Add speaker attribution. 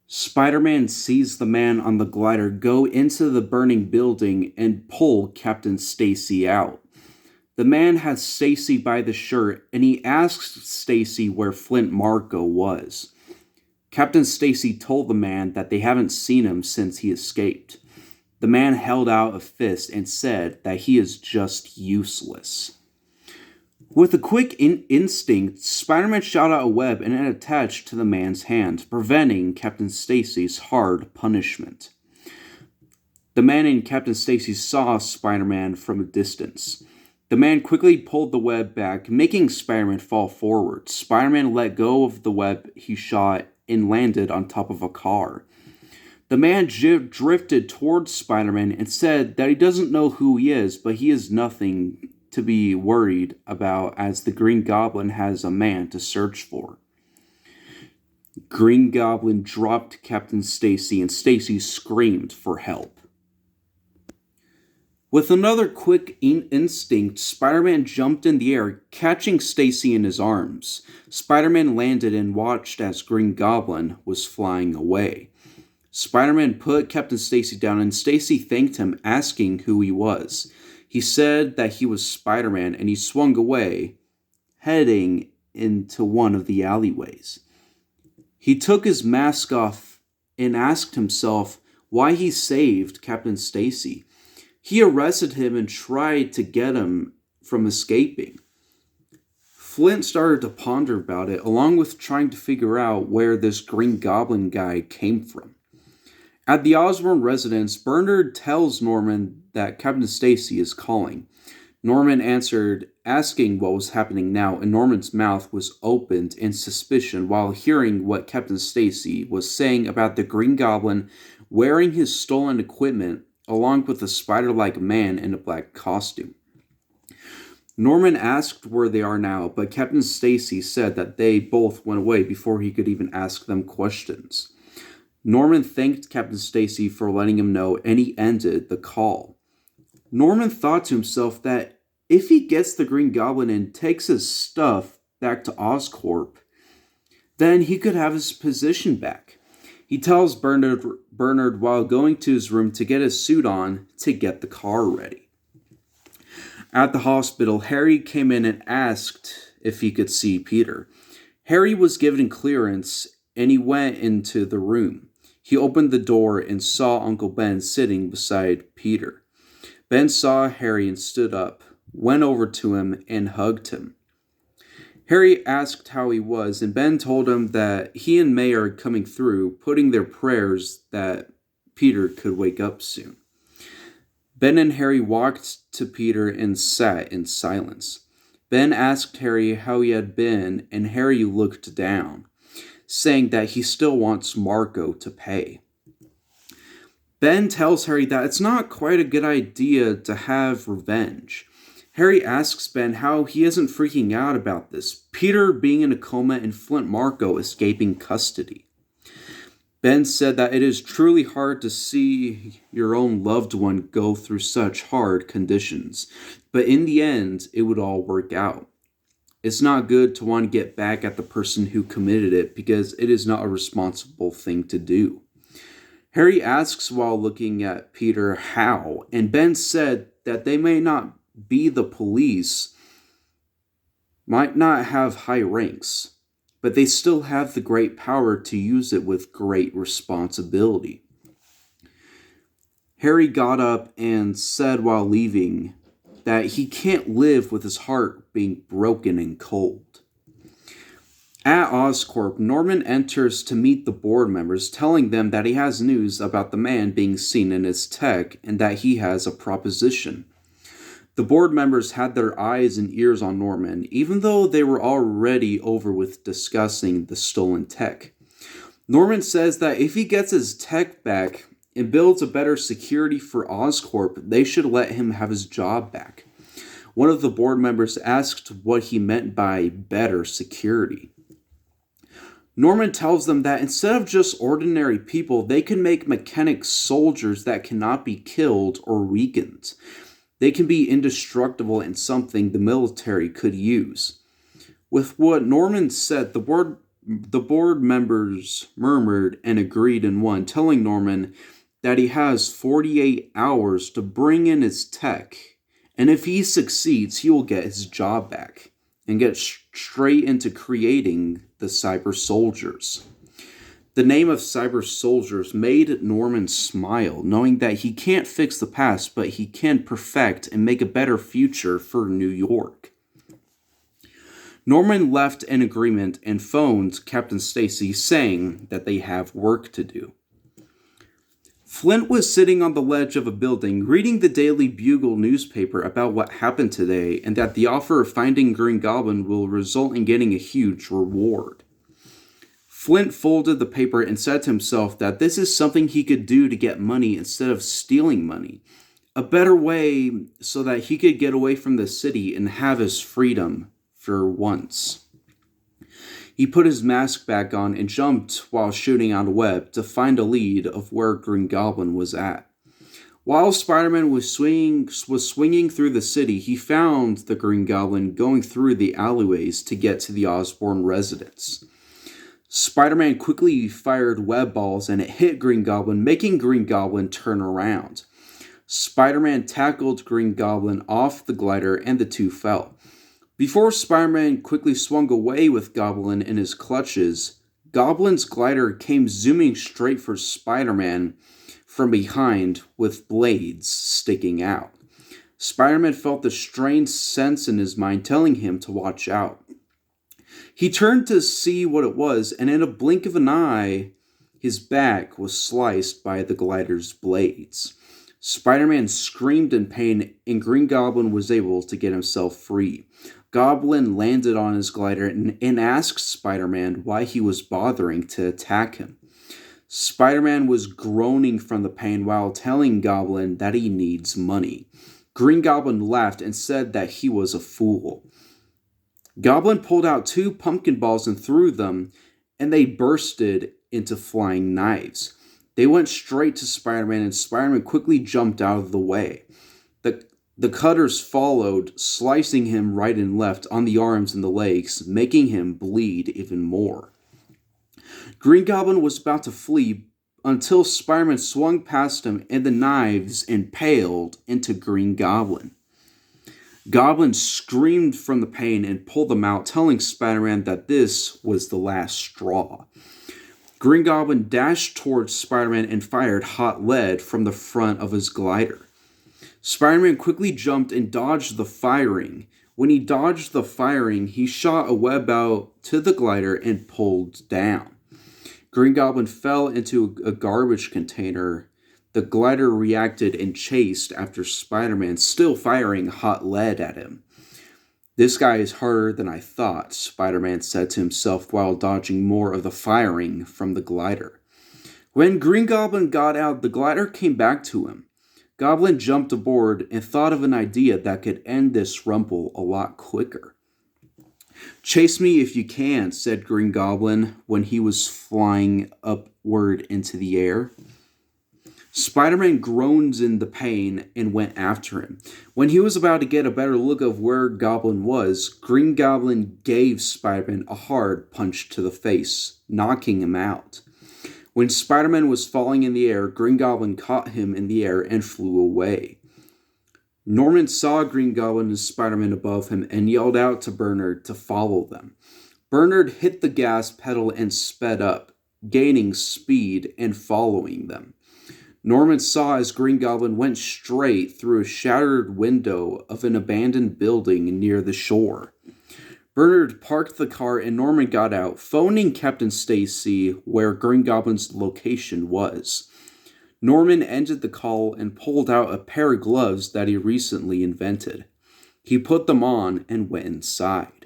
Speaker 1: Spider-Man sees the man on the glider go into the burning building and pull Captain Stacy out. The man has Stacy by the shirt and he asks Stacy where Flint Marko was. Captain Stacy told the man that they haven't seen him since he escaped. The man held out a fist and said that he is just useless. With a quick instinct, Spider-Man shot out a web and it attached to the man's hand, preventing Captain Stacy's hard punishment. The man and Captain Stacy saw Spider-Man from a distance. The man quickly pulled the web back, making Spider-Man fall forward. Spider-Man let go of the web he shot and landed on top of a car. The man drifted towards Spider-Man and said that he doesn't know who he is, but he is nothing to be worried about as the Green Goblin has a man to search for. Green Goblin dropped Captain Stacy and Stacy screamed for help. With another quick instinct, Spider-Man jumped in the air, catching Stacy in his arms. Spider-Man landed and watched as Green Goblin was flying away. Spider-Man put Captain Stacy down and Stacy thanked him, asking who he was. He said that he was Spider-Man and he swung away, heading into one of the alleyways. He took his mask off and asked himself why he saved Captain Stacy. He arrested him and tried to get him from escaping. Flint started to ponder about it, along with trying to figure out where this Green Goblin guy came from. At the Osborn residence, Bernard tells Norman that Captain Stacy is calling. Norman answered, asking what was happening now, and Norman's mouth was opened in suspicion while hearing what Captain Stacy was saying about the Green Goblin wearing his stolen equipment along with a spider-like man in a black costume. Norman asked where they are now, but Captain Stacy said that they both went away before he could even ask them questions. Norman thanked Captain Stacy for letting him know, and he ended the call. Norman thought to himself that if he gets the Green Goblin and takes his stuff back to Oscorp, then he could have his position back. He tells Bernard while going to his room to get his suit on to get the car ready. At the hospital, Harry came in and asked if he could see Peter. Harry was given clearance and he went into the room. He opened the door and saw Uncle Ben sitting beside Peter. Ben saw Harry and stood up, went over to him, and hugged him. Harry asked how he was, and Ben told him that he and May are coming through, putting their prayers that Peter could wake up soon. Ben and Harry walked to Peter and sat in silence. Ben asked Harry how he had been, and Harry looked down, saying that he still wants Marko to pay. Ben tells Harry that it's not quite a good idea to have revenge. Harry asks Ben how he isn't freaking out about this, Peter being in a coma and Flint Marko escaping custody. Ben said that it is truly hard to see your own loved one go through such hard conditions, but in the end, it would all work out. It's not good to want to get back at the person who committed it because it is not a responsible thing to do. Harry asks while looking at Peter how, and Ben said that they may not be the police, might not have high ranks, but they still have the great power to use it with great responsibility. Harry got up and said while leaving that he can't live with his heart being broken and cold. At Oscorp, Norman enters to meet the board members, telling them that he has news about the man being seen in his tech and that he has a proposition. The board members had their eyes and ears on Norman, even though they were already over with discussing the stolen tech. Norman says that if he gets his tech back and builds a better security for Oscorp, they should let him have his job back. One of the board members asked what he meant by better security. Norman tells them that instead of just ordinary people, they can make mechanic soldiers that cannot be killed or weakened. They can be indestructible and something the military could use. With what Norman said, the board The board members murmured and agreed in one, telling Norman that he has 48 hours to bring in his tech, and if he succeeds, he will get his job back and get straight into creating the cyber soldiers. The name of cyber soldiers made Norman smile, knowing that he can't fix the past, but he can perfect and make a better future for New York. Norman left in agreement and phoned Captain Stacy, saying that they have work to do. Flint was sitting on the ledge of a building, reading the Daily Bugle newspaper about what happened today and that the offer of finding Green Goblin will result in getting a huge reward. Flint folded the paper and said to himself that this is something he could do to get money instead of stealing money. A better way so that he could get away from the city and have his freedom for once. He put his mask back on and jumped while shooting out a web to find a lead of where Green Goblin was at. While Spider-Man was swinging through the city, he found the Green Goblin going through the alleyways to get to the Osborn residence. Spider-Man quickly fired web balls and it hit Green Goblin, making Green Goblin turn around. Spider-Man tackled Green Goblin off the glider and the two fell. Before Spider-Man quickly swung away with Goblin in his clutches, Goblin's glider came zooming straight for Spider-Man from behind with blades sticking out. Spider-Man felt the strange sense in his mind telling him to watch out. He turned to see what it was, and in a blink of an eye, his back was sliced by the glider's blades. Spider-Man screamed in pain, and Green Goblin was able to get himself free. Goblin landed on his glider and asked Spider-Man why he was bothering to attack him. Spider-Man was groaning from the pain while telling Goblin that he needs money. Green Goblin laughed and said that he was a fool. Goblin pulled out 2 pumpkin balls and threw them, and they bursted into flying knives. They went straight to Spider-Man, and Spider-Man quickly jumped out of the way. The cutters followed, slicing him right and left on the arms and the legs, making him bleed even more. Green Goblin was about to flee until Spider-Man swung past him and the knives impaled into Green Goblin. Goblin screamed from the pain and pulled them out, telling Spider-Man that this was the last straw. Green Goblin dashed towards Spider-Man and fired hot lead from the front of his glider. Spider-Man quickly jumped and dodged the firing. When he dodged the firing, he shot a web out to the glider and pulled down. Green Goblin fell into a garbage container. The glider reacted and chased after Spider-Man, still firing hot lead at him. "This guy is harder than I thought," Spider-Man said to himself while dodging more of the firing from the glider. When Green Goblin got out, the glider came back to him. Goblin jumped aboard and thought of an idea that could end this rumble a lot quicker. "Chase me if you can," said Green Goblin when he was flying upward into the air. Spider-Man groaned in the pain and went after him. When he was about to get a better look of where Goblin was, Green Goblin gave Spider-Man a hard punch to the face, knocking him out. When Spider-Man was falling in the air, Green Goblin caught him in the air and flew away. Norman saw Green Goblin and Spider-Man above him and yelled out to Bernard to follow them. Bernard hit the gas pedal and sped up, gaining speed and following them. Norman saw as Green Goblin went straight through a shattered window of an abandoned building near the shore. Bernard parked the car and Norman got out, phoning Captain Stacy where Green Goblin's location was. Norman ended the call and pulled out a pair of gloves that he recently invented. He put them on and went inside.